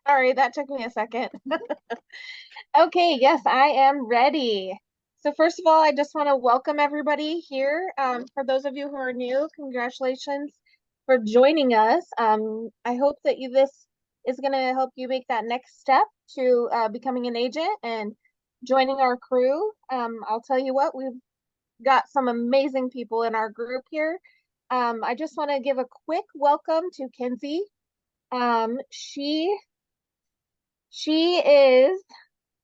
Sorry, that took me a second. Okay, yes, I am ready. So first of all, I just want to welcome everybody here. For those of you who are new, congratulations for joining us. I hope that this is going to help you make that next step to becoming an agent and joining our crew. I'll tell you what, we've got some amazing people in our group here. I just want to give a quick welcome to Kinsey. Um, she she is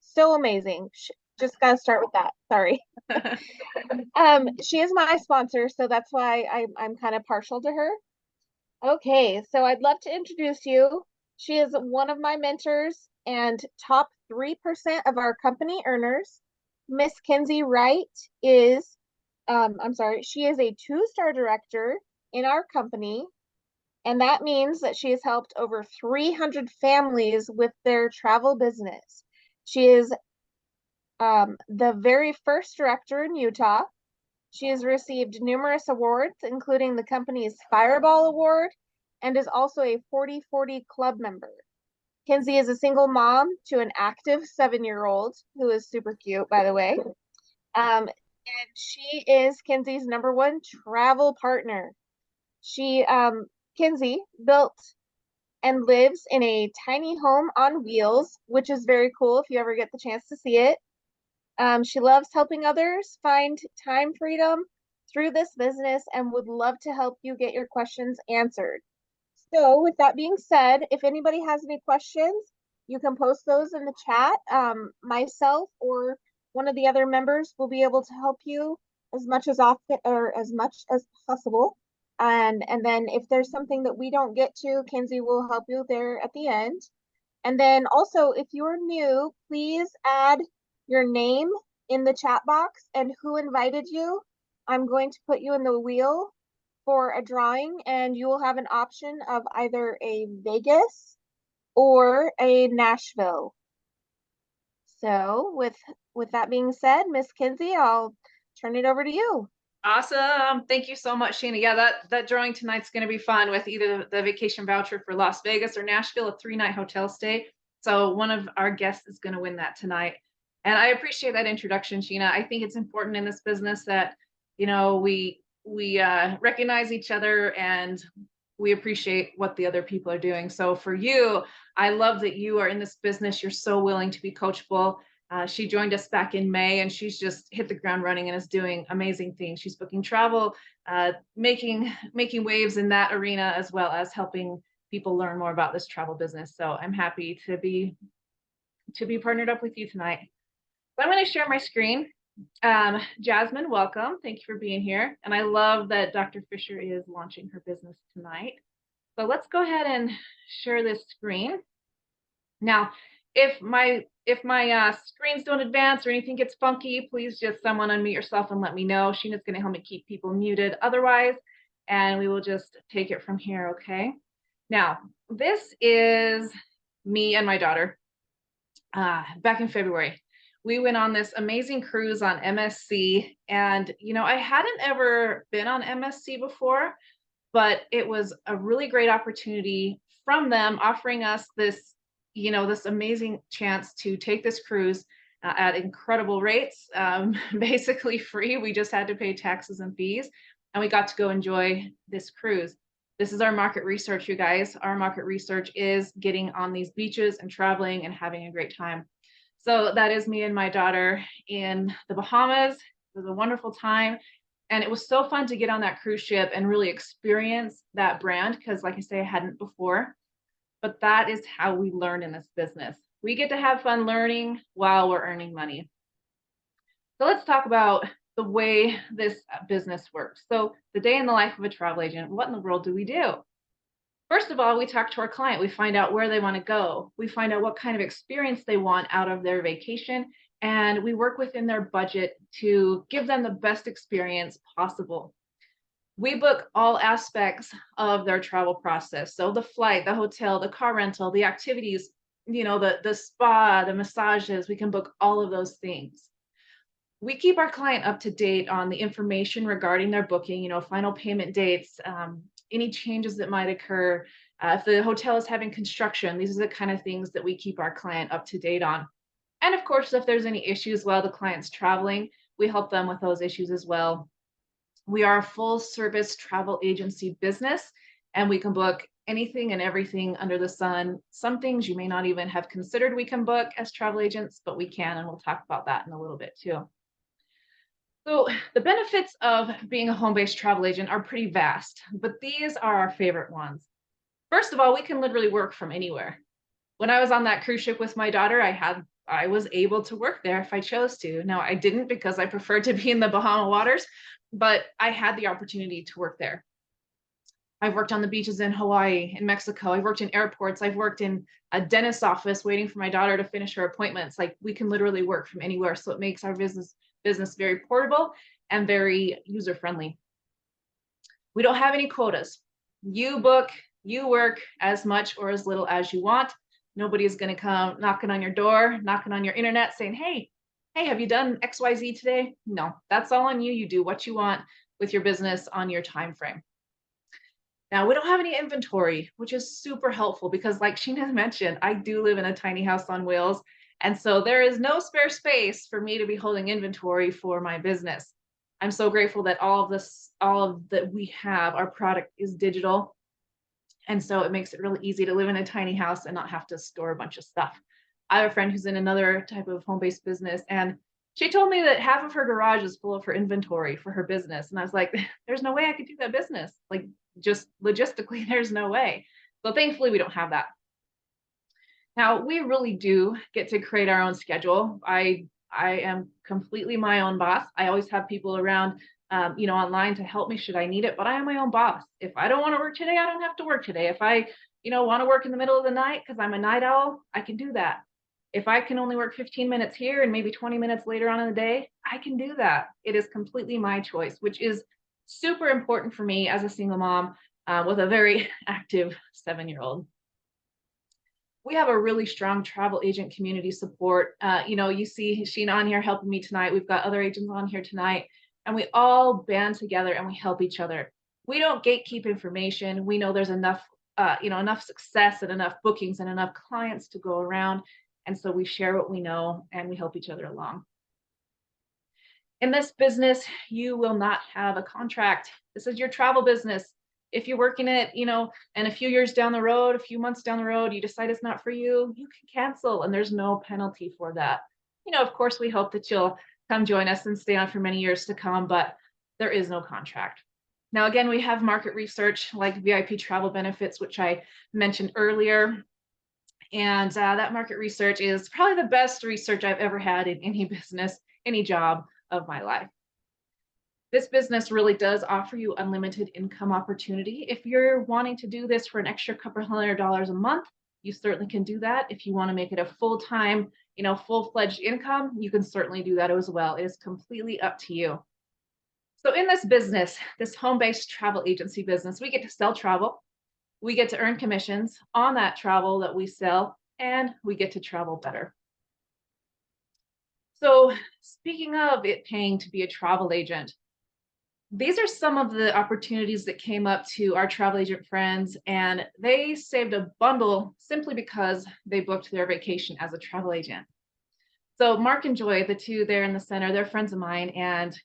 so amazing. Just gotta start with that. Sorry. She is my sponsor, so that's why I'm kind of partial to her. Okay, so I'd love to introduce you. She is one of my mentors and top 3% of our company earners. Miss Kinsey Wright is, I'm sorry, she is a two-star director in our company, and that means that she has helped over 300 families with their travel business. She is the very first director in Utah. She has received numerous awards, including the company's Fireball Award, and is also a 40/40 club member. Kinsey is a single mom to an active 7-year-old who is super cute, by the way. And she is Kinsey's number one travel partner. Kinsey built and lives in a tiny home on wheels, which is very cool if you ever get the chance to see it. She loves helping others find time freedom through this business and would love to help you get your questions answered. So, with that being said, if anybody has any questions, you can post those in the chat. Myself or one of the other members will be able to help you as much as often or as much as possible. And then if there's something that we don't get to, Kinsey will help you there at the end. And then also, if you're new, please add your name in the chat box and who invited you. I'm going to put you in the wheel for a drawing, and you will have an option of either a Vegas or a Nashville. So with that being said, Miss Kinsey, I'll turn it over to you. Awesome. Thank you so much, Sheena. Yeah, that drawing tonight's going to be fun with either the vacation voucher for Las Vegas or Nashville, a 3-night hotel stay. So one of our guests is going to win that tonight. And I appreciate that introduction, Sheena. I think it's important in this business that, we recognize each other and we appreciate what the other people are doing. So for you, I love that you are in this business. You're so willing to be coachable. She joined us back in May and she's just hit the ground running and is doing amazing things. She's booking travel, making waves in that arena, as well as helping people learn more about this travel business. So I'm happy to be partnered up with you tonight. So I'm going to share my screen. Jasmine, welcome. Thank you for being here. And I love that Dr. Fisher is launching her business tonight. So let's go ahead and share this screen. Now, if my screens don't advance or anything gets funky, please just someone unmute yourself and let me know. Sheena's going to help me keep people muted otherwise, and we will just take it from here, okay? Now, this is me and my daughter. Back in February, we went on this amazing cruise on MSC, and I hadn't ever been on MSC before, but it was a really great opportunity from them offering us this amazing chance to take this cruise at incredible rates, basically free. We just had to pay taxes and fees, and we got to go enjoy this cruise. This is our market research, you guys. Our market research is getting on these beaches and traveling and having a great time. So that is me and my daughter in the Bahamas. It was a wonderful time. And it was so fun to get on that cruise ship and really experience that brand because, like I say, I hadn't before. But that is how we learn in this business. We get to have fun learning while we're earning money. So let's talk about the way this business works. So the day in the life of a travel agent, what in the world do we do? First of all, we talk to our client. We find out where they want to go. We find out what kind of experience they want out of their vacation. And we work within their budget to give them the best experience possible. We book all aspects of their travel process. So the flight, the hotel, the car rental, the activities, the spa, the massages, we can book all of those things. We keep our client up to date on the information regarding their booking, final payment dates, any changes that might occur, If the hotel is having construction, these are the kind of things that we keep our client up to date on. And of course, if there's any issues while the client's traveling, we help them with those issues as well. We are a full service travel agency business, and we can book anything and everything under the sun. Some things you may not even have considered we can book as travel agents, but we can, and we'll talk about that in a little bit too. So the benefits of being a home-based travel agent are pretty vast, but these are our favorite ones. First of all, we can literally work from anywhere. When I was on that cruise ship with my daughter, I was able to work there if I chose to. Now I didn't because I preferred to be in the Bahama waters, but I had the opportunity to work there. I've worked on the beaches in Hawaii, in Mexico. I've worked in airports. I've worked in a dentist's office waiting for my daughter to finish her appointments. Like we can literally work from anywhere. So it makes our business very portable and very user friendly. We don't have any quotas. You book, you work as much or as little as you want. Nobody is going to come knocking on your door, knocking on your internet saying, hey, have you done XYZ today? No, that's all on you. You do what you want with your business on your time frame. Now, we don't have any inventory, which is super helpful because like Sheena mentioned, I do live in a tiny house on wheels. And so there is no spare space for me to be holding inventory for my business. I'm so grateful that all of that we have, our product is digital. And so it makes it really easy to live in a tiny house and not have to store a bunch of stuff. I have a friend who's in another type of home-based business, and she told me that half of her garage is full of her inventory for her business. And I was like, there's no way I could do that business. Like just logistically, there's no way. So thankfully we don't have that. Now we really do get to create our own schedule. I am completely my own boss. I always have people around, online to help me should I need it, but I am my own boss. If I don't want to work today, I don't have to work today. If I, want to work in the middle of the night because I'm a night owl, I can do that. If I can only work 15 minutes here and maybe 20 minutes later on in the day, I can do that. It is completely my choice, which is super important for me as a single mom with a very active 7-year-old. We have a really strong travel agent community support. You see Sheena on here helping me tonight. We've got other agents on here tonight, and we all band together and we help each other. We don't gatekeep information. We know there's enough, enough success and enough bookings and enough clients to go around. And so we share what we know and we help each other along. In this business, you will not have a contract. This is your travel business. If you're working it, and a few years down the road, a few months down the road, you decide it's not for you, you can cancel and there's no penalty for that. Of course, we hope that you'll come join us and stay on for many years to come, but there is no contract. Now, again, we have market research like VIP travel benefits, which I mentioned earlier. And that market research is probably the best research I've ever had in any business, any job of my life. This business really does offer you unlimited income opportunity. If you're wanting to do this for an extra couple $100 a month, you certainly can do that. If you want to make it a full-time, full-fledged income, you can certainly do that as well. It is completely up to you. So in this business, this home-based travel agency business, we get to sell travel. We get to earn commissions on that travel that we sell, and we get to travel better. So speaking of it paying to be a travel agent, these are some of the opportunities that came up to our travel agent friends, and they saved a bundle simply because they booked their vacation as a travel agent. So Mark and Joy, the two there in the center, they're friends of mine, and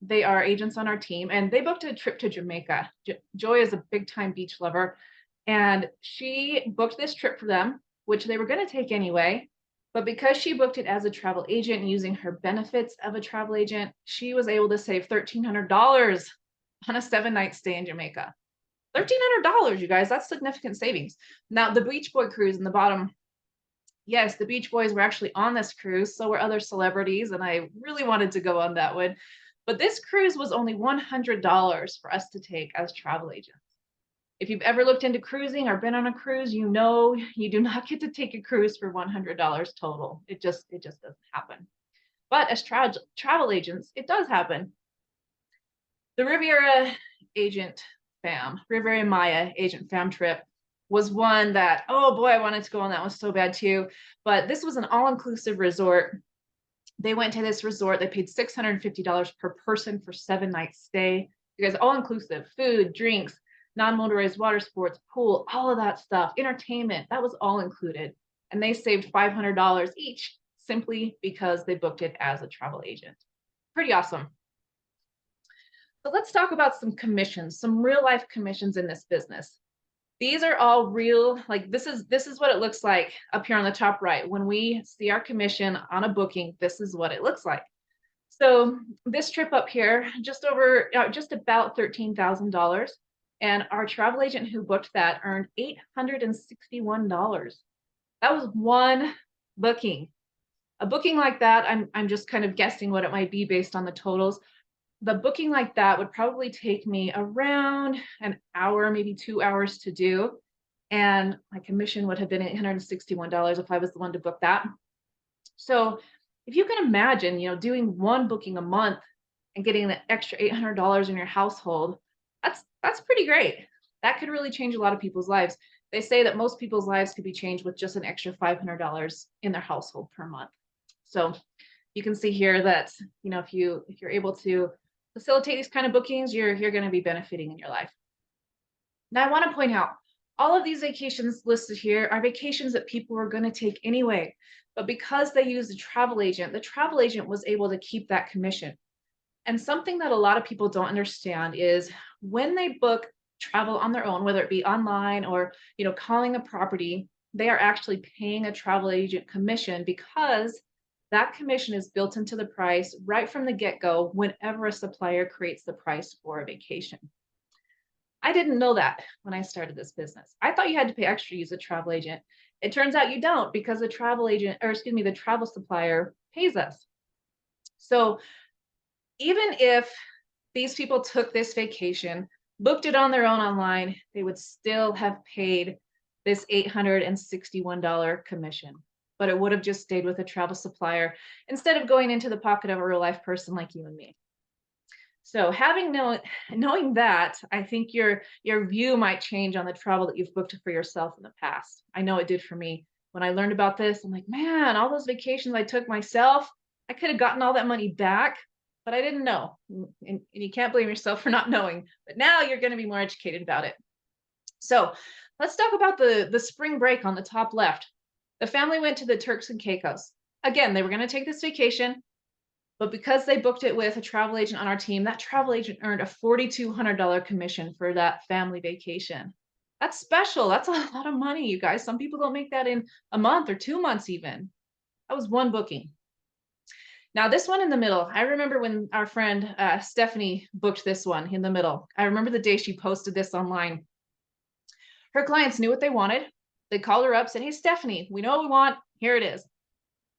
they are agents on our team, and they booked a trip to Jamaica. Joy is a big time beach lover, and she booked this trip for them, which they were going to take anyway. But because she booked it as a travel agent using her benefits of a travel agent, she was able to save $1,300 on a 7-night stay in Jamaica. $1,300, you guys, that's significant savings. Now, the Beach Boy cruise in the bottom, yes, the Beach Boys were actually on this cruise, so were other celebrities, and I really wanted to go on that one. But this cruise was only $100 for us to take as travel agents. If you've ever looked into cruising or been on a cruise, you know you do not get to take a cruise for $100 total. It just doesn't happen. But as travel agents, it does happen. The Riviera Maya agent fam trip was one that, oh boy, I wanted to go on that one so bad too. But this was an all-inclusive resort. They went to this resort. They paid $650 per person for 7 nights stay. You guys, all inclusive, food, drinks, non-motorized water sports, pool, all of that stuff, entertainment, that was all included. And they saved $500 each simply because they booked it as a travel agent. Pretty awesome. So let's talk about some commissions, some real life commissions in this business. These are all real, like this is what it looks like up here on the top right. When we see our commission on a booking, this is what it looks like. So this trip up here, just about $13,000. And our travel agent who booked that earned $861. That was one booking. A booking like that, I'm just kind of guessing what it might be based on the totals. The booking like that would probably take me around an hour, maybe 2 hours to do. And my commission would have been $861 if I was the one to book that. So if you can imagine, doing one booking a month and getting the extra $800 in your household, that's pretty great. That could really change a lot of people's lives. They say that most people's lives could be changed with just an extra $500 in their household per month. So you can see here that, if you're able to facilitate these kind of bookings, you're going to be benefiting in your life. Now, I want to point out all of these vacations listed here are vacations that people were going to take anyway. But because they used a travel agent, the travel agent was able to keep that commission. And something that a lot of people don't understand is when they book travel on their own, whether it be online or, calling a property, they are actually paying a travel agent commission because that commission is built into the price right from the get-go whenever a supplier creates the price for a vacation. I didn't know that when I started this business. I thought you had to pay extra to use a travel agent. It turns out you don't because the travel agent, or excuse me, the travel supplier pays us. So even if these people took this vacation, booked it on their own online, they would still have paid this $861 commission, but it would have just stayed with a travel supplier instead of going into the pocket of a real life person like you and me. So knowing that, I think your view might change on the travel that you've booked for yourself in the past. I know it did for me. When I learned about this, I'm like, man, all those vacations I took myself, I could have gotten all that money back, but I didn't know. And you can't blame yourself for not knowing. But now you're going to be more educated about it. So let's talk about the spring break on the top left. The family went to the Turks and Caicos. Again, they were going to take this vacation. But because they booked it with a travel agent on our team, that travel agent earned a $4,200 commission for that family vacation. That's special. That's a lot of money, you guys. Some people don't make that in a month or 2 months even. That was one booking. Now, this one in the middle, I remember when our friend Stephanie booked this one in the middle. I remember the day she posted this online. Her clients knew what they wanted. They called her up, said, hey, Stephanie, we know what we want. Here it is.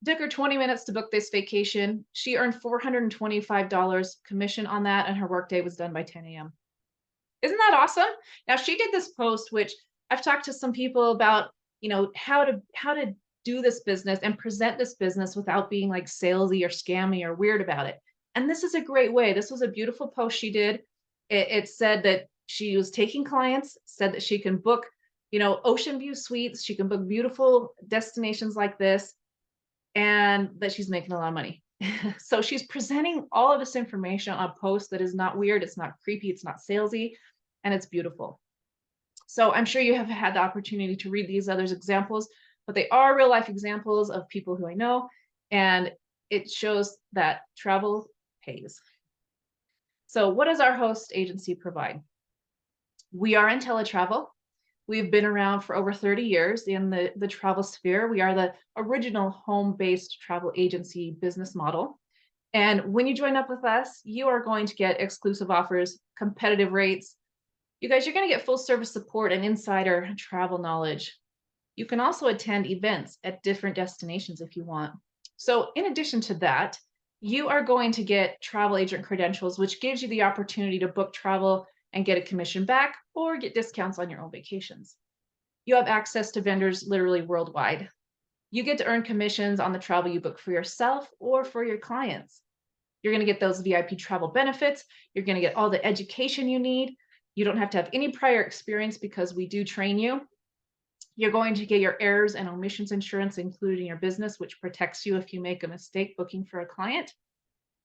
Took her 20 minutes to book this vacation. She earned $425 commission on that, and her workday was done by 10 a.m. Isn't that awesome? Now, she did this post, which I've talked to some people about, how to do this business and present this business without being like salesy or scammy or weird about it. And this is a great way. This was a beautiful post she did. It said that she was taking clients, said that she can book, ocean view suites. She can book beautiful destinations like this, and that she's making a lot of money. So she's presenting all of this information on a post that is not weird, it's not creepy, it's not salesy, and it's beautiful. So I'm sure you have had the opportunity to read these other examples, but they are real life examples of people who I know, and it shows that travel pays. So what does our host agency provide? We are IntelliTravel. We've been around for over 30 years in the travel sphere. We are the original home-based travel agency business model. And when you join up with us, you are going to get exclusive offers, competitive rates. You guys, you're going to get full service support and insider travel knowledge. You can also attend events at different destinations if you want. So in addition to that, you are going to get travel agent credentials, which gives you the opportunity to book travel and get a commission back or get discounts on your own vacations. You have access to vendors literally worldwide. You get to earn commissions on the travel you book for yourself or for your clients. You're going to get those VIP travel benefits. You're going to get all the education you need. You don't have to have any prior experience because we do train you. You're going to get your errors and omissions insurance included in your business, which protects you if you make a mistake booking for a client.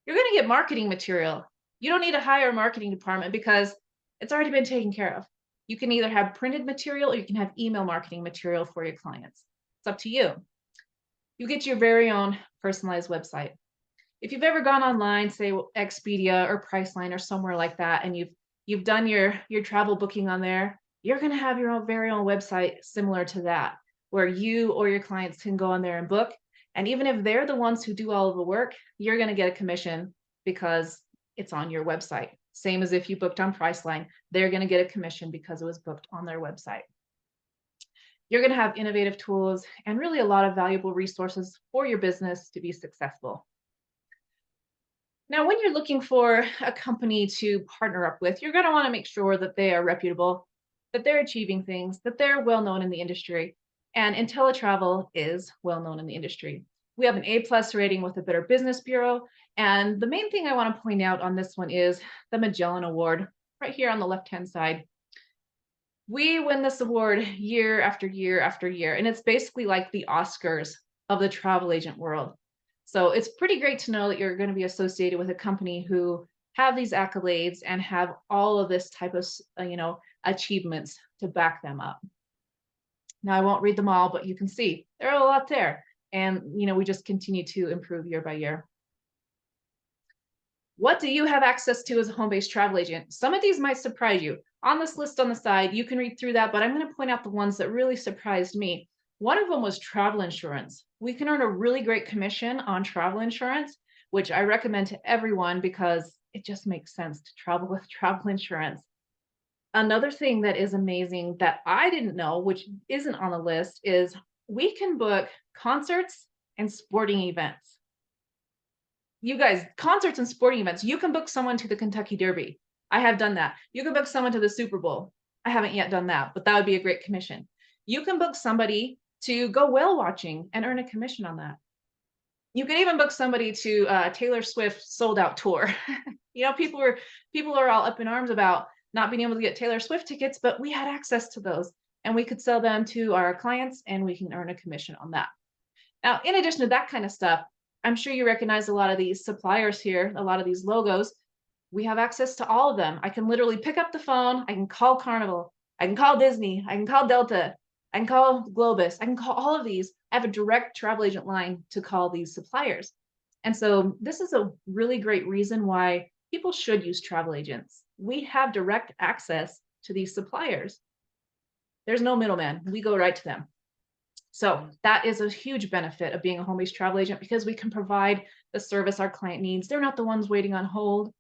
You're going to get marketing material. You don't need to hire a marketing department because it's already been taken care of. You can either have printed material or you can have email marketing material for your clients. It's up to you. You get your very own personalized website. If you've ever gone online, say Expedia or Priceline or somewhere like that, and you've done your travel booking on there, you're going to have your own very own website similar to that, where you or your clients can go on there and book. And even if they're the ones who do all of the work, you're going to get a commission because it's on your website. Same as if you booked on Priceline, they're going to get a commission because it was booked on their website. You're going to have innovative tools and really a lot of valuable resources for your business to be successful. Now, when you're looking for a company to partner up with, you're going to want to make sure that they are reputable, that they're achieving things, that they're well known in the industry. And IntelliTravel is well known in the industry. We have an A+ rating with the Better Business Bureau. And the main thing I want to point out on this one is the Magellan Award right here on the left-hand side. We win this award year after year after year, and it's basically like the Oscars of the travel agent world. So it's pretty great to know that you're going to be associated with a company who have these accolades and have all of this type of, achievements to back them up. Now, I won't read them all, but you can see there are a lot there. And, we just continue to improve year by year. What do you have access to as a home-based travel agent? Some of these might surprise you. On this list on the side, you can read through that, but I'm going to point out the ones that really surprised me. One of them was travel insurance. We can earn a really great commission on travel insurance, which I recommend to everyone because it just makes sense to travel with travel insurance. Another thing that is amazing that I didn't know, which isn't on the list, is we can book concerts and sporting events. You guys, concerts and sporting events, you can book someone to the Kentucky Derby. I have done that. You can book someone to the Super Bowl. I haven't yet done that, but that would be a great commission. You can book somebody to go whale watching and earn a commission on that. You can even book somebody to Taylor Swift sold out tour. People are all up in arms about not being able to get Taylor Swift tickets, but we had access to those and we could sell them to our clients and we can earn a commission on that. Now, in addition to that kind of stuff, I'm sure you recognize a lot of these suppliers here, a lot of these logos. We have access to all of them. I can literally pick up the phone. I can call Carnival. I can call Disney. I can call Delta. I can call Globus. I can call all of these. I have a direct travel agent line to call these suppliers. And so this is a really great reason why people should use travel agents. We have direct access to these suppliers. There's no middleman. We go right to them. So that is a huge benefit of being a home-based travel agent because we can provide the service our client needs. They're not the ones waiting on hold.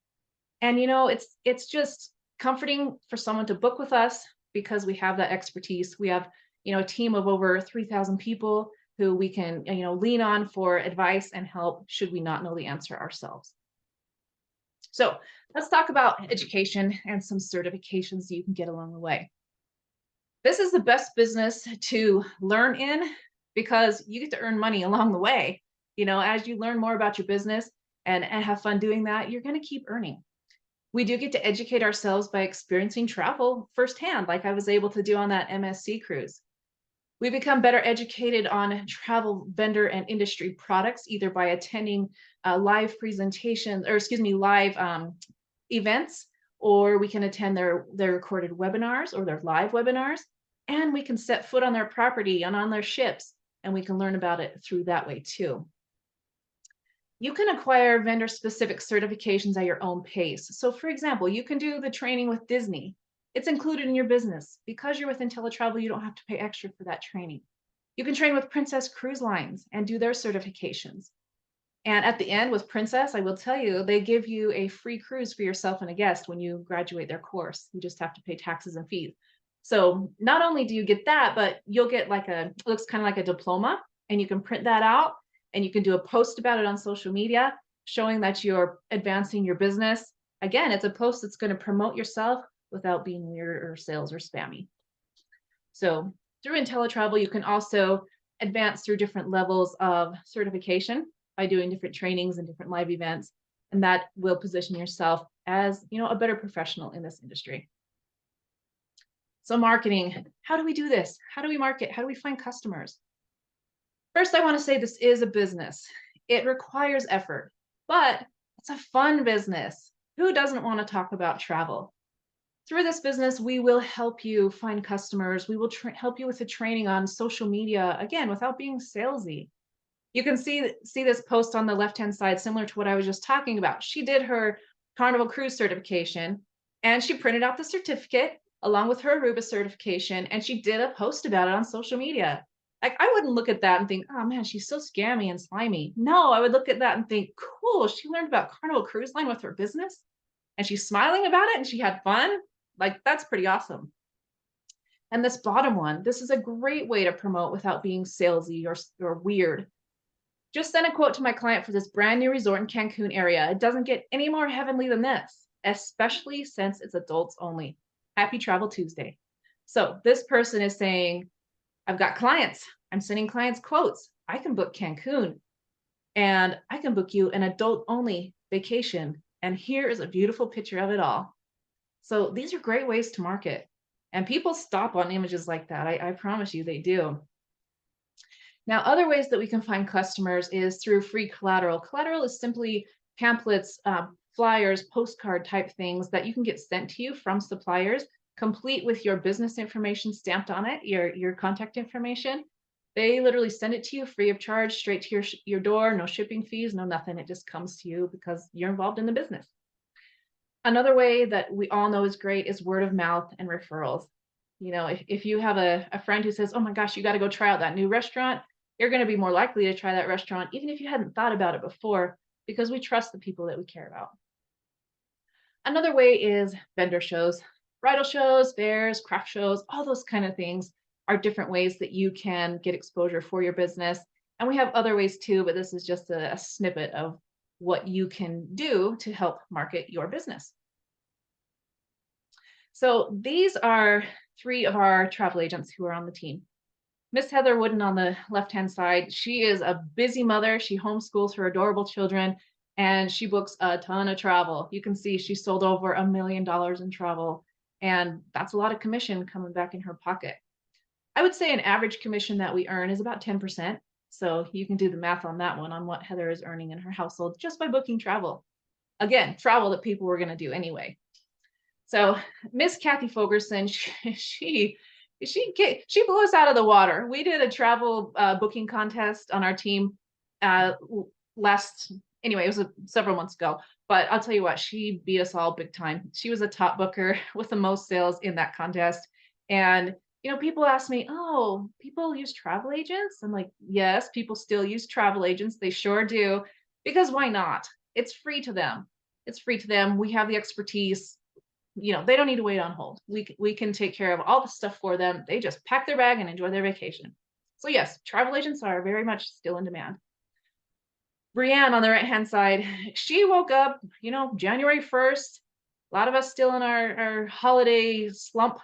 And it's just comforting for someone to book with us because we have that expertise. We have, a team of over 3,000 people who we can, lean on for advice and help should we not know the answer ourselves. So let's talk about education and some certifications you can get along the way. This is the best business to learn in because you get to earn money along the way. As you learn more about your business and have fun doing that, you're going to keep earning. We do get to educate ourselves by experiencing travel firsthand, like I was able to do on that MSC cruise. We become better educated on travel vendor and industry products, either by attending live presentations, live events, or we can attend their recorded webinars or their live webinars, and we can set foot on their property and on their ships, and we can learn about it through that way too. You can acquire vendor-specific certifications at your own pace. So for example, you can do the training with Disney. It's included in your business. Because you're with IntelliTravel, you don't have to pay extra for that training. You can train with Princess Cruise Lines and do their certifications. And at the end with Princess, I will tell you, they give you a free cruise for yourself and a guest when you graduate their course. You just have to pay taxes and fees. So not only do you get that, but you'll get it looks kind of like a diploma, and you can print that out and you can do a post about it on social media, showing that you're advancing your business. Again, it's a post that's going to promote yourself without being weird or sales or spammy. So through IntelliTravel, you can also advance through different levels of certification by doing different trainings and different live events. And that will position yourself as, a better professional in this industry. So marketing, how do we do this? How do we market? How do we find customers? First, I want to say this is a business. It requires effort, but it's a fun business. Who doesn't want to talk about travel? Through this business, we will help you find customers. We will help you with the training on social media, again, without being salesy. You can see this post on the left-hand side, similar to what I was just talking about. She did her Carnival Cruise certification, and she printed out the certificate along with her Aruba certification, and she did a post about it on social media. Like, I wouldn't look at that and think, oh man, she's so scammy and slimy. No, I would look at that and think, cool, she learned about Carnival Cruise Line with her business, and she's smiling about it, and she had fun. Like, that's pretty awesome. And this bottom one, this is a great way to promote without being salesy or weird. Just sent a quote to my client for this brand new resort in Cancun area. It doesn't get any more heavenly than this, especially since it's adults only. Happy Travel Tuesday. So this person is saying, I've got clients. I'm sending clients quotes. I can book Cancun and I can book you an adult only vacation. And here is a beautiful picture of it all. So these are great ways to market. And people stop on images like that. I promise you they do. Now, other ways that we can find customers is through free collateral. Collateral is simply pamphlets, flyers, postcard type things that you can get sent to you from suppliers, complete with your business information stamped on it, your contact information. They literally send it to you free of charge, straight to your door, no shipping fees, no nothing. It just comes to you because you're involved in the business. Another way that we all know is great is word of mouth and referrals. You know, if you have a friend who says, oh my gosh, you got to go try out that new restaurant, you're going to be more likely to try that restaurant, even if you hadn't thought about it before, because we trust the people that we care about. Another way is vendor shows, bridal shows, fairs, craft shows, all those kind of things are different ways that you can get exposure for your business. And we have other ways too, but this is just a snippet of what you can do to help market your business. So these are 3 of our travel agents who are on the team. Miss Heather Wooden on the left-hand side, she is a busy mother. She homeschools her adorable children, and she books a ton of travel. You can see she sold over $1 million in travel, and that's a lot of commission coming back in her pocket. I would say an average commission that we earn is about 10%. So you can do the math on that one, on what Heather is earning in her household just by booking travel. Again, travel that people were going to do anyway. So Miss Kathy Fogerson, she blew us out of the water. We did a travel booking contest on our team anyway, it was several months ago. But I'll tell you what, she beat us all big time. She was a top booker with the most sales in that contest. And you know, people ask me, oh, people use travel agents? I'm like, yes, people still use travel agents. They sure do. Because why not? It's free to them. It's free to them. We have the expertise. You know, they don't need to wait on hold. We can take care of all the stuff for them. They just pack their bag and enjoy their vacation. So yes, travel agents are very much still in demand. Brianne on the right-hand side, she woke up, you know, January 1st. A lot of us still in our holiday slump,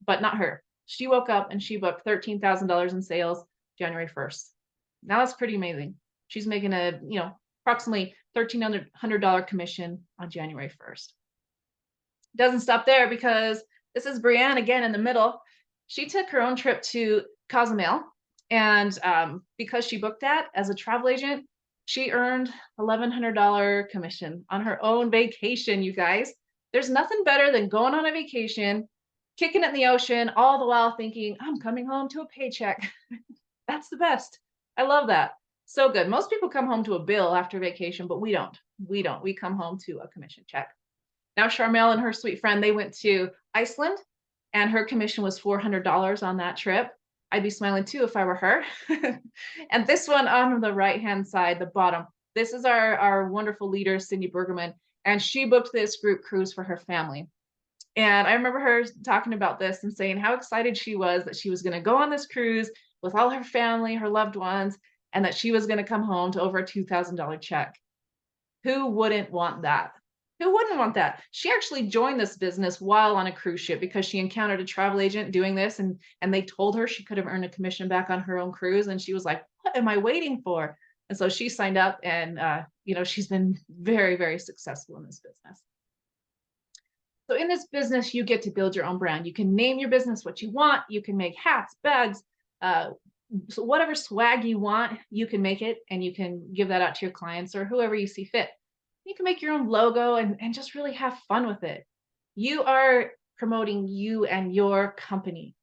but not her. She woke up and she booked $13,000 in sales January 1st. Now that's pretty amazing. She's making approximately $1,300 commission on January 1st. Doesn't stop there because this is Brianne again in the middle. She took her own trip to Cozumel, and because she booked that as a travel agent, she earned $1,100 commission on her own vacation, you guys. There's nothing better than going on a vacation, kicking it in the ocean, all the while thinking, I'm coming home to a paycheck. That's the best. I love that. So good. Most people come home to a bill after vacation, but we don't. We don't. We come home to a commission check. Now, Charmel and her sweet friend, they went to Iceland, and her commission was $400 on that trip. I'd be smiling too if I were her. And this one on the right-hand side, the bottom, this is our wonderful leader, Cindy Bergerman, and she booked this group cruise for her family. And I remember her talking about this and saying how excited she was that she was going to go on this cruise with all her family, her loved ones, and that she was going to come home to over a $2,000 check. Who wouldn't want that? Who wouldn't want that? She actually joined this business while on a cruise ship because she encountered a travel agent doing this, and they told her she could have earned a commission back on her own cruise. And she was like, what am I waiting for? And so she signed up, and she's been very, very successful in this business. So in this business, you get to build your own brand. You can name your business what you want. You can make hats, bags, so whatever swag you want, you can make it, and you can give that out to your clients or whoever you see fit. You can make your own logo and just really have fun with it. You are promoting you and your company.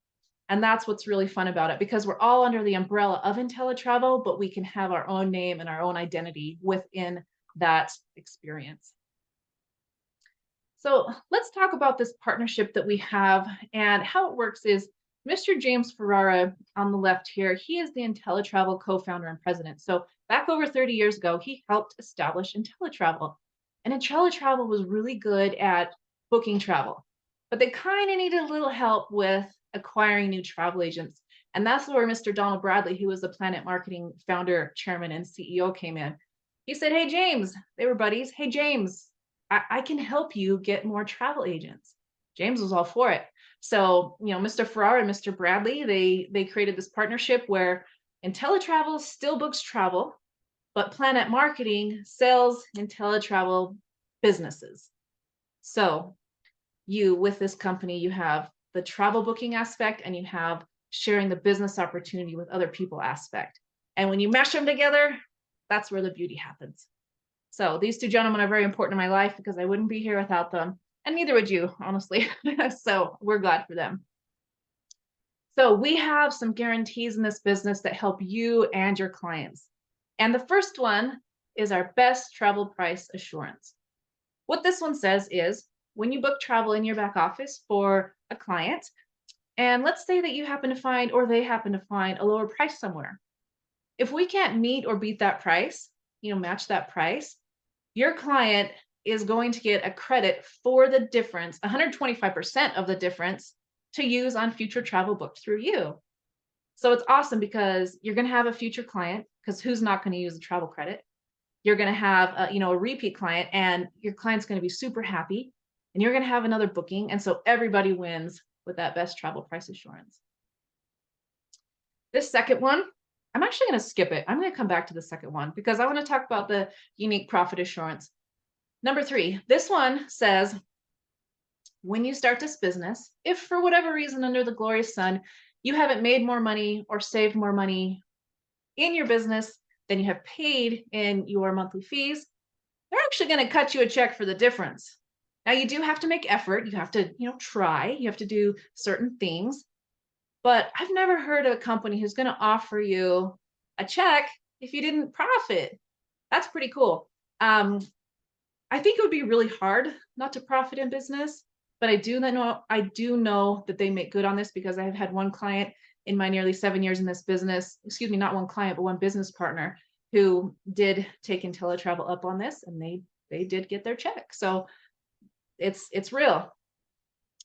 And that's what's really fun about it, because we're all under the umbrella of IntelliTravel, but we can have our own name and our own identity within that experience. So let's talk about this partnership that we have, and how it works is Mr. James Ferrara on the left here, he is the IntelliTravel co-founder and president. So back over 30 years ago, he helped establish IntelliTravel. And IntelliTravel was really good at booking travel, but they kind of needed a little help with acquiring new travel agents. And that's where Mr. Donald Bradley, who was the Planet Marketing founder, chairman, and CEO, came in. He said, "Hey, James," they were buddies. "Hey, James, I can help you get more travel agents." James was all for it. So, Mr. Ferrara and Mr. Bradley, they created this partnership where IntelliTravel still books travel, but Planet Marketing sells IntelliTravel businesses. So with this company, you have the travel booking aspect, and you have sharing the business opportunity with other people aspect. And when you mash them together, that's where the beauty happens. So these two gentlemen are very important in my life, because I wouldn't be here without them. And neither would you, honestly. So we're glad for them. So we have some guarantees in this business that help you and your clients. And the first one is our best travel price assurance. What this one says is, when you book travel in your back office for a client, and let's say that you happen to find, or they happen to find, a lower price somewhere. If we can't meet or beat that price, match that price, your client is going to get a credit for the difference, 125% of the difference, to use on future travel booked through you. So it's awesome, because you're going to have a future client, because who's not going to use a travel credit? You're going to have a repeat client, and your client's going to be super happy, and you're going to have another booking. And so everybody wins with that best travel price assurance. This second one, I'm actually going to skip it. I'm going to come back to the second one, because I want to talk about the unique profit assurance. Number 3, this one says, when you start this business, if for whatever reason under the glorious sun, you haven't made more money or saved more money in your business than you have paid in your monthly fees, they're actually going to cut you a check for the difference. Now, you do have to make effort. You have to, try. You have to do certain things. But I've never heard of a company who's going to offer you a check if you didn't profit. That's pretty cool. I think it would be really hard not to profit in business, but I do know that they make good on this, because I've had one client in my nearly 7 years in this business, excuse me, not one client, but one business partner, who did take IntelliTravel up on this, and they did get their check. So it's real.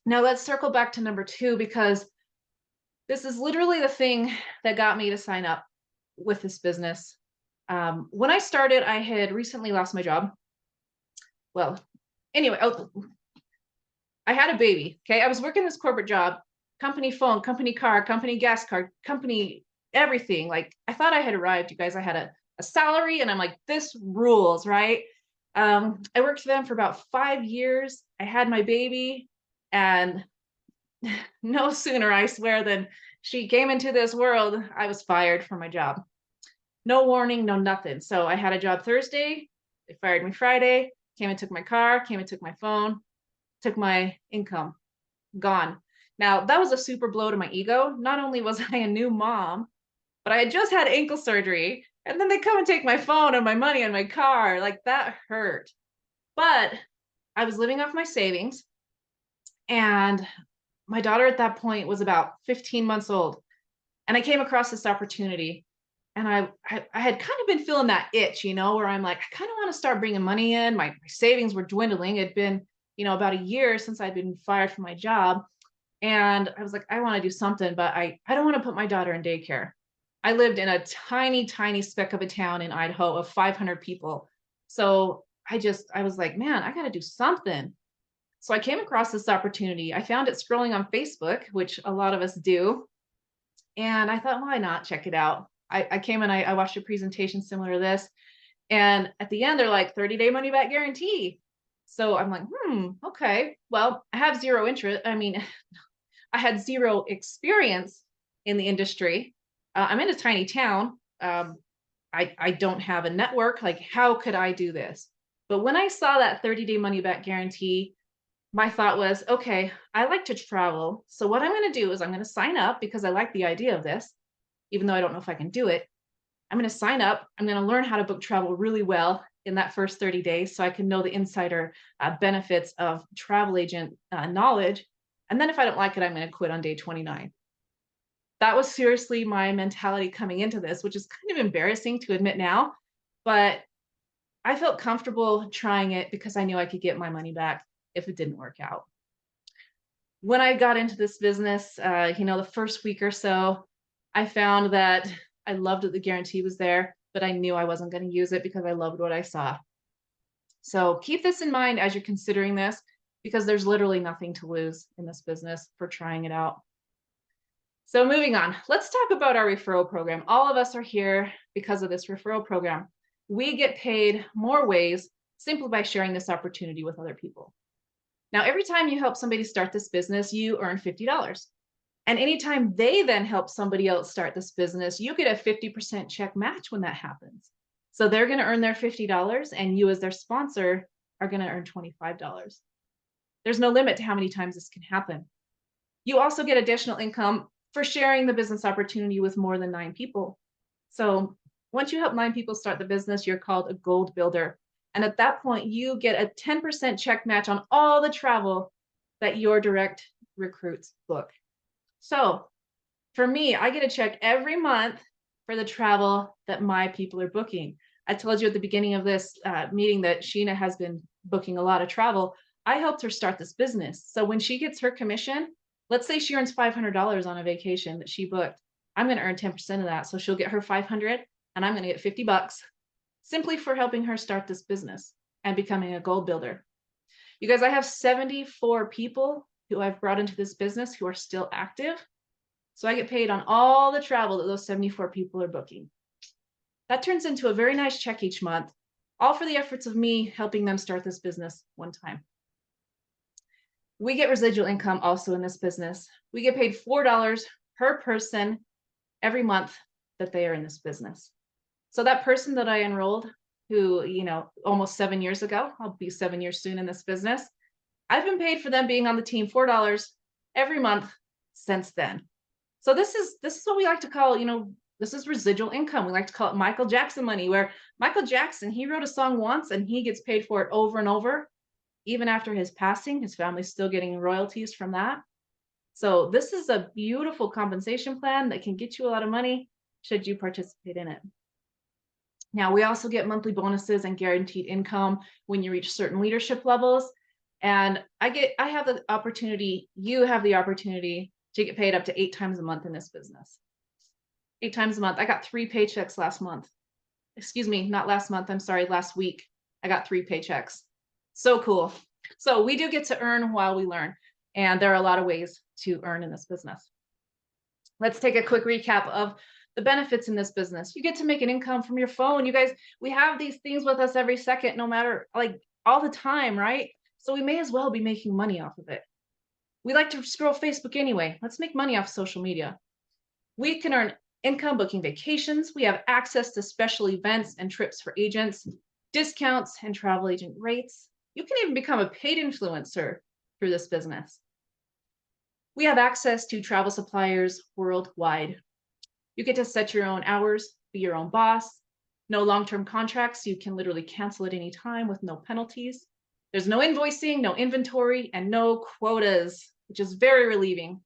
Now let's circle back to number 2, because this is literally the thing that got me to sign up with this business. When I started, I had recently lost my job. Well, anyway, I had a baby. Okay. I was working this corporate job, company phone, company car, company gas card, company everything. Like, I thought I had arrived, you guys. I had a salary, and I'm like, this rules, right? I worked for them for about 5 years. I had my baby, and no sooner, I swear, than she came into this world, I was fired from my job. No warning, no nothing. So I had a job Thursday. They fired me Friday, came and took my car, came and took my phone, took my income, gone. Now, that was a super blow to my ego. Not only was I a new mom, but I had just had ankle surgery, and then they come and take my phone and my money and my car. Like, that hurt. But I was living off my savings, and my daughter at that point was about 15 months old. And I came across this opportunity, and I had kind of been feeling that itch, where I'm like, I kind of want to start bringing money in. My savings were dwindling. It'd been, about a year since I'd been fired from my job. And I was like, I want to do something, but I don't want to put my daughter in daycare. I lived in a tiny, tiny speck of a town in Idaho of 500 people. So I was like, man, I got to do something. So I came across this opportunity. I found it scrolling on Facebook, which a lot of us do. And I thought, why not check it out? I came and I watched a presentation similar to this. And at the end, they're like 30-day money back guarantee. So I'm like, okay. Well, I have zero interest. I mean, I had zero experience in the industry. I'm in a tiny town. I don't have a network. Like, how could I do this? But when I saw that 30-day money back guarantee, my thought was, okay, I like to travel. So what I'm going to do is I'm going to sign up because I like the idea of this, even though I don't know if I can do it. I'm going to sign up. I'm going to learn how to book travel really well in that first 30 days so I can know the insider benefits of travel agent knowledge. And then if I don't like it, I'm going to quit on day 29. That was seriously my mentality coming into this, which is kind of embarrassing to admit now, but I felt comfortable trying it because I knew I could get my money back if it didn't work out. When I got into this business, the first week or so, I found that I loved that the guarantee was there, but I knew I wasn't going to use it because I loved what I saw. So keep this in mind as you're considering this, because there's literally nothing to lose in this business for trying it out. So moving on, let's talk about our referral program. All of us are here because of this referral program. We get paid more ways simply by sharing this opportunity with other people. Now, every time you help somebody start this business, you earn $50. And anytime they then help somebody else start this business, you get a 50% check match when that happens. So they're going to earn their $50 and you as their sponsor are going to earn $25. There's no limit to how many times this can happen. You also get additional income for sharing the business opportunity with more than 9 people. So once you help 9 people start the business, you're called a gold builder. And at that point, you get a 10% check match on all the travel that your direct recruits book. So for me, I get a check every month for the travel that my people are booking. I told you at the beginning of this meeting that Sheena has been booking a lot of travel. I helped her start this business. So when she gets her commission, let's say she earns $500 on a vacation that she booked. I'm going to earn 10% of that. So she'll get her 500 and I'm going to get $50 simply for helping her start this business and becoming a gold builder. You guys, I have 74 people who I've brought into this business who are still active. So I get paid on all the travel that those 74 people are booking. That turns into a very nice check each month, all for the efforts of me helping them start this business one time. We get residual income also in this business. We get paid $4 per person every month that they are in this business. So that person that I enrolled, who, almost 7 years ago, I'll be 7 years soon in this business, I've been paid for them being on the team $4 every month since then. So this is what we like to call, this is residual income. We like to call it Michael Jackson money, where Michael Jackson, he wrote a song once and he gets paid for it over and over. Even after his passing, his family's still getting royalties from that. So this is a beautiful compensation plan that can get you a lot of money should you participate in it. Now, we also get monthly bonuses and guaranteed income when you reach certain leadership levels. And you have the opportunity to get paid up to 8 times a month in this business. 8 times a month. I got 3 paychecks last month. Excuse me, not last month. I'm sorry, last week. I got 3 paychecks. So cool. So we do get to earn while we learn. And there are a lot of ways to earn in this business. Let's take a quick recap of the benefits in this business. You get to make an income from your phone. You guys, we have these things with us every second, no matter, like, all the time, right? So we may as well be making money off of it. We like to scroll Facebook anyway. Let's make money off social media. We can earn income booking vacations. We have access to special events and trips for agents, discounts and travel agent rates. You can even become a paid influencer through this business. We have access to travel suppliers worldwide. You get to set your own hours, be your own boss. No long-term contracts. You can literally cancel at any time with no penalties. There's no invoicing, no inventory, and no quotas, which is very relieving.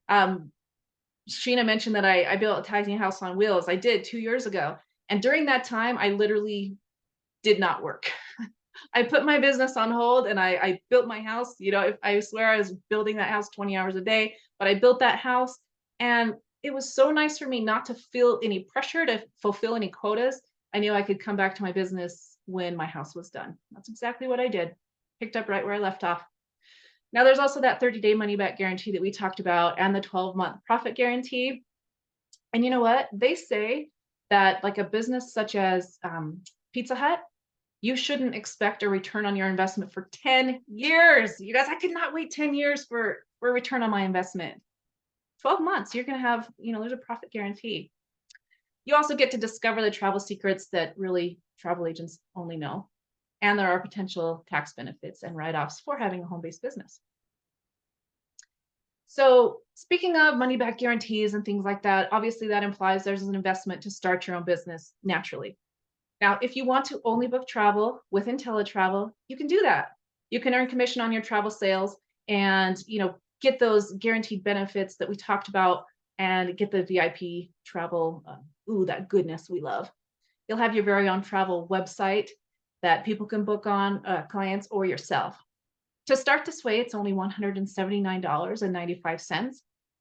Sheena mentioned that I built a tiny house on wheels. I did 2 years ago. And during that time, I literally did not work. I put my business on hold and I built my house. I swear I was building that house 20 hours a day, but I built that house. And it was so nice for me not to feel any pressure to fulfill any quotas. I knew I could come back to my business when my house was done. That's exactly what I did. Picked up right where I left off. Now, there's also that 30-day money back guarantee that we talked about and the 12-month profit guarantee. And you know what? They say that, like a business such as Pizza Hut, you shouldn't expect a return on your investment for 10 years. You guys, I could not wait 10 years for a return on my investment. 12 months, you're going to have, there's a profit guarantee. You also get to discover the travel secrets that really travel agents only know. and there are potential tax benefits and write-offs for having a home-based business. So speaking of money back guarantees and things like that, obviously that implies there's an investment to start your own business naturally. Now, if you want to only book travel with IntelliTravel, you can do that. You can earn commission on your travel sales and, get those guaranteed benefits that we talked about and get the VIP travel. That goodness we love. You'll have your very own travel website that people can book on, clients or yourself. To start this way, it's only $179.95.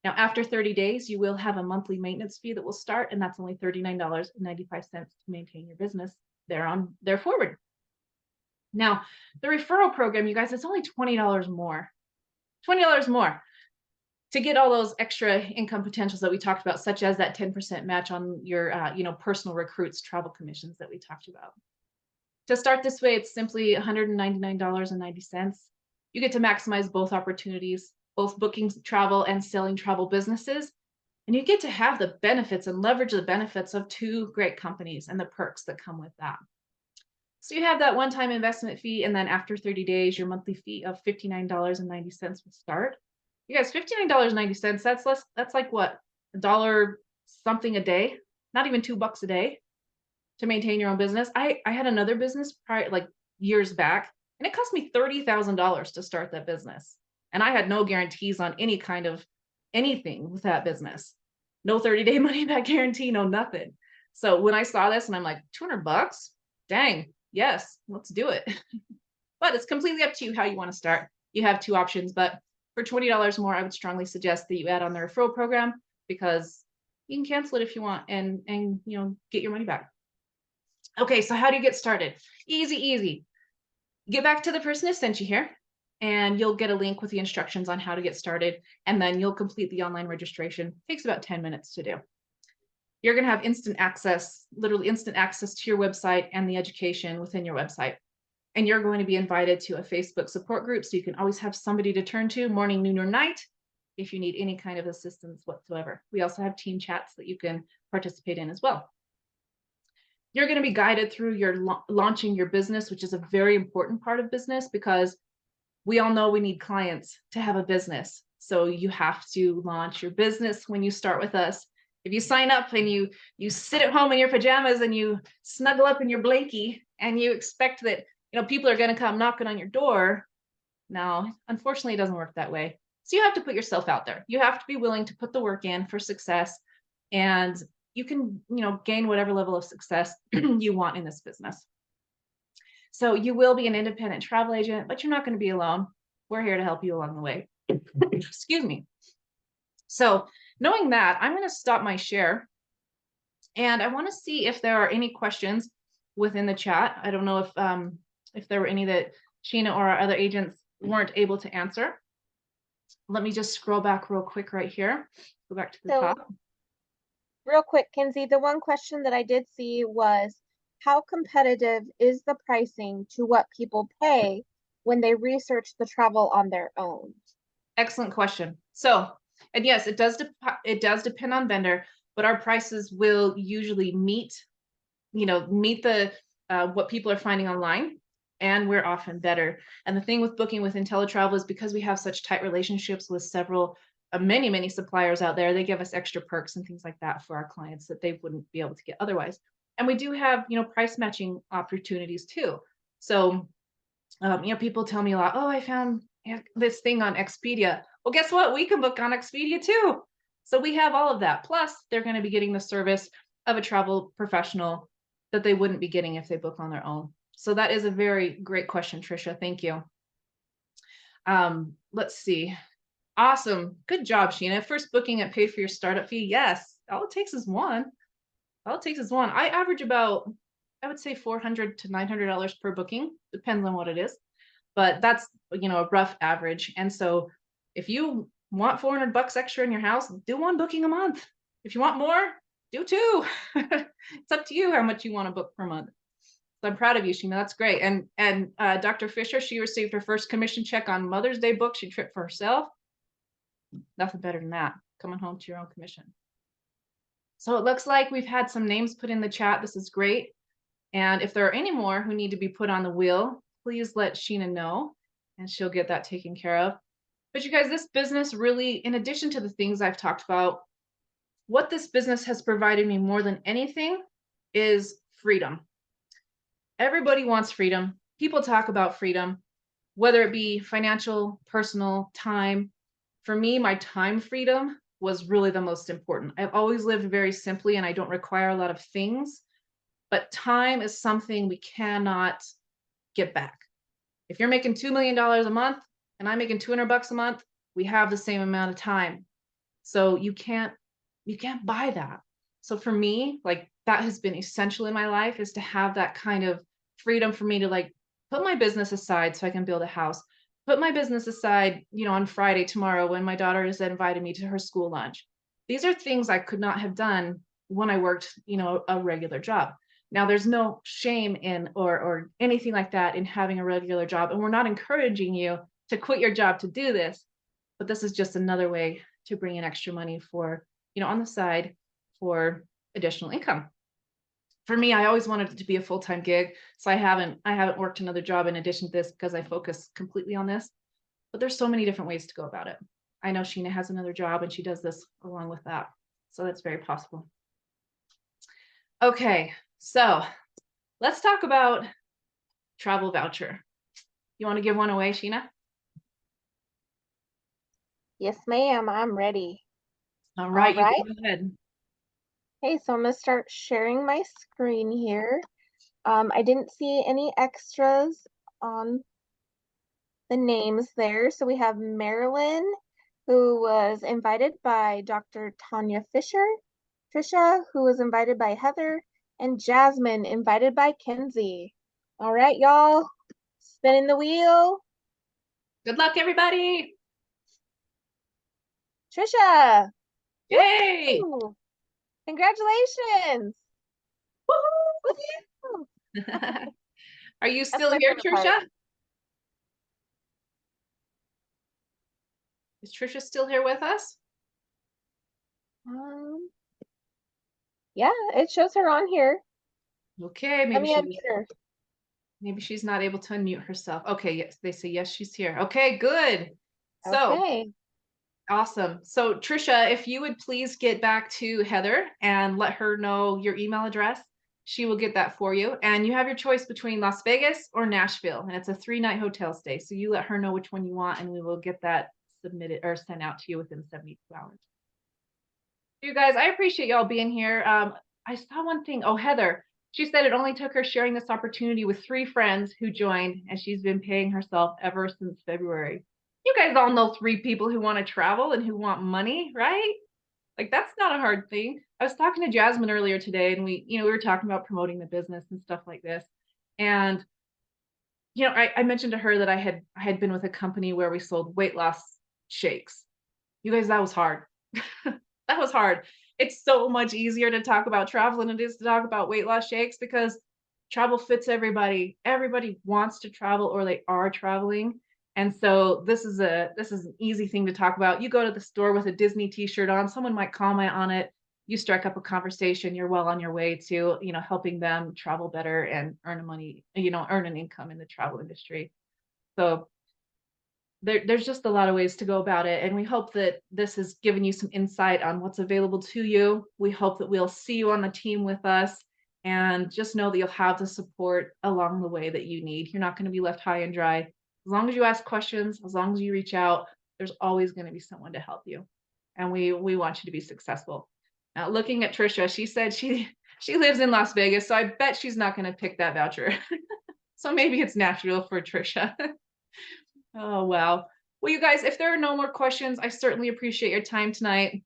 Now, after 30 days, you will have a monthly maintenance fee that will start, and that's only $39.95 to maintain your business there forward. Now, the referral program, you guys, it's only $20 more. $20 more to get all those extra income potentials that we talked about, such as that 10% match on your, personal recruits travel commissions that we talked about. To start this way, it's simply $199.90. You get to maximize both opportunities, both booking travel and selling travel businesses. And you get to have the benefits and leverage the benefits of two great companies and the perks that come with that. So you have that one-time investment fee, and then after 30 days, your monthly fee of $59.90 will start. You guys, $59.90, that's like what, $1 something a day, not even $2 a day to maintain your own business. I had another business like years back, and it cost me $30,000 to start that business. And I had no guarantees on any kind of anything with that business. No 30-day money back guarantee, no nothing. So when I saw this and I'm like, $200? Dang, yes, let's do it. But it's completely up to you how you want to start. You have two options, but for $20 more, I would strongly suggest that you add on the referral program because you can cancel it if you want and get your money back. Okay, so how do you get started? Easy. Get back to the person who sent you here, and you'll get a link with the instructions on how to get started, and then you'll complete the online registration. It takes about 10 minutes to do. You're going to have instant access, literally instant access to your website and the education within your website. And you're going to be invited to a Facebook support group, so you can always have somebody to turn to morning, noon, or night if you need any kind of assistance whatsoever. We also have team chats that you can participate in as well. You're going to be guided through your launching your business, which is a very important part of business because we all know we need clients to have a business. So you have to launch your business when you start with us. If you sign up and you sit at home in your pajamas and you snuggle up in your blankie and you expect that people are going to come knocking on your door, no, unfortunately, it doesn't work that way. So you have to put yourself out there. You have to be willing to put the work in for success, and you can gain whatever level of success you want in this business. So you will be an independent travel agent, but you're not going to be alone. We're here to help you along the way. Excuse me. So knowing that, I'm going to stop my share, and I want to see if there are any questions within the chat. I don't know if there were any that Sheena or our other agents weren't able to answer. Let me just scroll back real quick right here. Go back to the top. Real quick, Kinsey, the one question that I did see was, how competitive is the pricing to what people pay when they research the travel on their own? Excellent question. So, and yes, it does depend on vendor, but our prices will usually meet the what people are finding online, and we're often better. And the thing with booking with IntelliTravel is because we have such tight relationships with several many suppliers out there, they give us extra perks and things like that for our clients that they wouldn't be able to get otherwise. And we do have price matching opportunities too. So people tell me a lot, oh, I found this thing on Expedia. Well, guess what? We can book on Expedia too. So we have all of that. Plus, they're going to be getting the service of a travel professional that they wouldn't be getting if they book on their own. So that is a very great question, Trisha. Thank you. Let's see. Awesome. Good job, Sheena. First booking at paid for your startup fee. Yes. All it takes is one. I average about, I would say $400 to $900 per booking. Depends on what it is. But that's, a rough average. And so if you want $400 extra in your house, do one booking a month. If you want more, do two. It's up to you how much you want to book per month. So I'm proud of you, Sheena. That's great. And Dr. Fisher, she received her first commission check on Mother's Day book. She tripped for herself. Nothing better than that, coming home to your own commission. So it looks like we've had some names put in the chat. This is great. And if there are any more who need to be put on the wheel, please let Sheena know and she'll get that taken care of. But you guys, this business really, in addition to the things I've talked about, what this business has provided me more than anything is freedom. Everybody wants freedom. People talk about freedom, whether it be financial, personal, time. For me, my time freedom was really the most important. I've always lived very simply and I don't require a lot of things, but time is something we cannot get back. If you're making $2 million a month and I'm making $200 a month, we have the same amount of time. So you can't buy that. So for me, like that has been essential in my life, is to have that kind of freedom for me to like put my business aside so I can build a house. Put my business aside, on Friday tomorrow when my daughter has invited me to her school lunch. These are things I could not have done when I worked, a regular job. Now there's no shame in or anything like that in having a regular job, and we're not encouraging you to quit your job to do this, but this is just another way to bring in extra money for, on the side, for additional income. For me, I always wanted it to be a full-time gig, so I haven't worked another job in addition to this because I focus completely on this. But there's so many different ways to go about it. I know Sheena has another job and she does this along with that. So that's very possible. Okay, so let's talk about travel voucher. You want to give one away, Sheena? Yes, ma'am, I'm ready. All All right, you right. go ahead. Okay, so I'm gonna start sharing my screen here. I didn't see any extras on the names there. So we have Marilyn, who was invited by Dr. Tanya Fisher, Trisha, who was invited by Heather, and Jasmine, invited by Kenzie. All right, y'all, spinning the wheel. Good luck, everybody. Trisha, Yay! woo! Congratulations. Woohoo! Woo! Are you That's still my here, favorite part. Trisha? Is Trisha still here with us? Um, yeah, it shows her on here. Okay, Let me unmute her. maybe she's not able to unmute herself. Okay, yes, they say yes, she's here. Okay, good. So Okay. awesome. So Trisha, if you would please get back to Heather and let her know your email address, she will get that for you. And you have your choice between Las Vegas or Nashville, and it's a 3-night hotel stay. So you let her know which one you want, and we will get that submitted or sent out to you within 72 hours. You guys, I appreciate y'all being here. I saw one thing. Oh, Heather, she said it only took her sharing this opportunity with 3 friends who joined, and she's been paying herself ever since February. You guys all know 3 people who want to travel and who want money, right? Like that's not a hard thing. I was talking to Jasmine earlier today, and we were talking about promoting the business and stuff like this. And I mentioned to her that I had been with a company where we sold weight loss shakes. You guys, that was hard. That was hard. It's so much easier to talk about travel than it is to talk about weight loss shakes because travel fits everybody. Everybody wants to travel or they are traveling. And so this is an easy thing to talk about. You go to the store with a Disney t-shirt on, someone might comment on it. You strike up a conversation, you're well on your way to, helping them travel better and earn an income in the travel industry. So there's just a lot of ways to go about it. And we hope that this has given you some insight on what's available to you. We hope that we'll see you on the team with us, and just know that you'll have the support along the way that you need. You're not going to be left high and dry. As long as you ask questions, as long as you reach out, there's always going to be someone to help you. And we want you to be successful. Now, looking at Trisha, she said she lives in Las Vegas, so I bet she's not going to pick that voucher. So maybe it's Nashville for Trisha. Oh, wow. Well, you guys, if there are no more questions, I certainly appreciate your time tonight.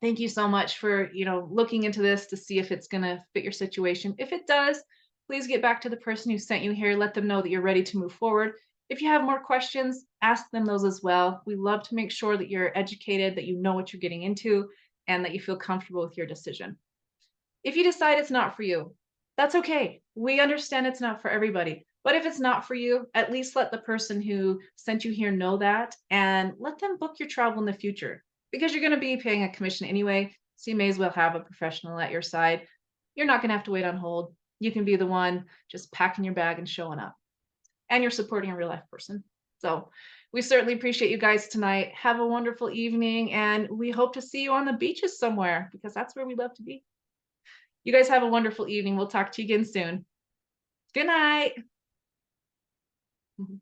Thank you so much for, looking into this to see if it's going to fit your situation. If it does, please get back to the person who sent you here. Let them know that you're ready to move forward. If you have more questions, ask them those as well. We love to make sure that you're educated, that you know what you're getting into, and that you feel comfortable with your decision. If you decide it's not for you, that's okay. We understand it's not for everybody. But if it's not for you, at least let the person who sent you here know that and let them book your travel in the future, because you're going to be paying a commission anyway. So you may as well have a professional at your side. You're not going to have to wait on hold. you can be the one just packing your bag and showing up. And you're supporting a real life person. So we certainly appreciate you guys tonight. Have a wonderful evening, and we hope to see you on the beaches somewhere because that's where we love to be. You guys have a wonderful evening. We'll talk to you again soon. Good night. Mhm.